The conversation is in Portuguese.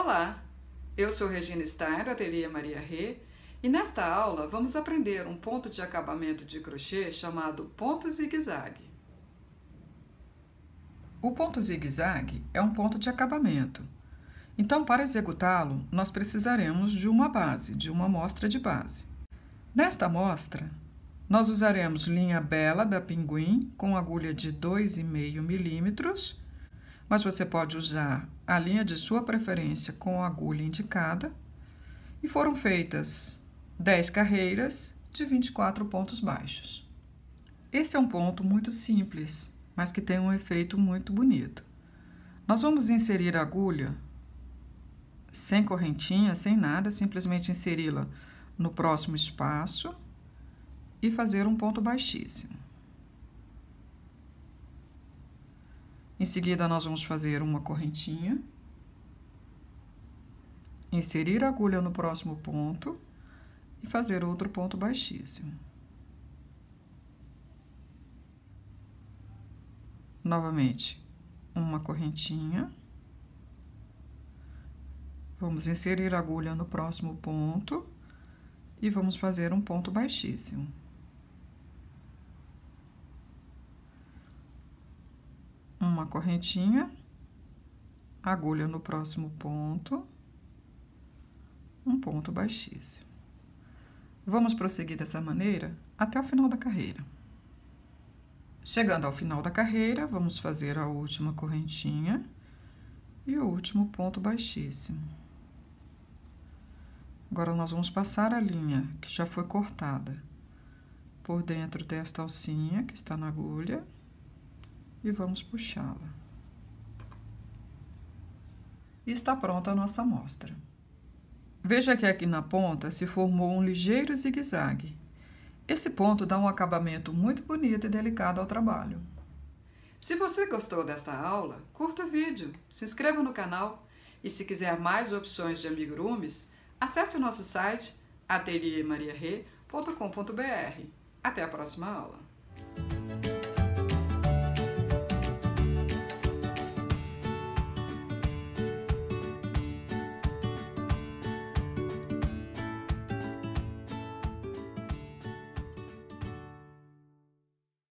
Olá, eu sou Regina Stein, da Ateliê Maria Rê, e nesta aula vamos aprender um ponto de acabamento de crochê chamado ponto zigue-zague. O ponto zigue-zague é um ponto de acabamento. Então, para executá-lo, nós precisaremos de uma base, de uma amostra de base. Nesta amostra, nós usaremos linha Bela da Pinguim com agulha de 2,5 milímetros, mas você pode usar a linha de sua preferência com a agulha indicada, e foram feitas 10 carreiras de 24 pontos baixos. Esse é um ponto muito simples, mas que tem um efeito muito bonito. Nós vamos inserir a agulha sem correntinha, sem nada, simplesmente inseri-la no próximo espaço e fazer um ponto baixíssimo. Em seguida, nós vamos fazer uma correntinha, inserir a agulha no próximo ponto e fazer outro ponto baixíssimo. Novamente, uma correntinha. Vamos inserir a agulha no próximo ponto e vamos fazer um ponto baixíssimo. Uma correntinha, agulha no próximo ponto, um ponto baixíssimo. Vamos prosseguir dessa maneira até o final da carreira. Chegando ao final da carreira, vamos fazer a última correntinha e o último ponto baixíssimo. Agora, nós vamos passar a linha que já foi cortada por dentro desta alcinha que está na agulha e vamos puxá-la. E está pronta a nossa amostra. Veja que aqui na ponta se formou um ligeiro zigue-zague. Esse ponto dá um acabamento muito bonito e delicado ao trabalho. Se você gostou desta aula, curta o vídeo, se inscreva no canal e se quiser mais opções de amigurumis, acesse o nosso site ateliemariarê.com.br. Até a próxima aula!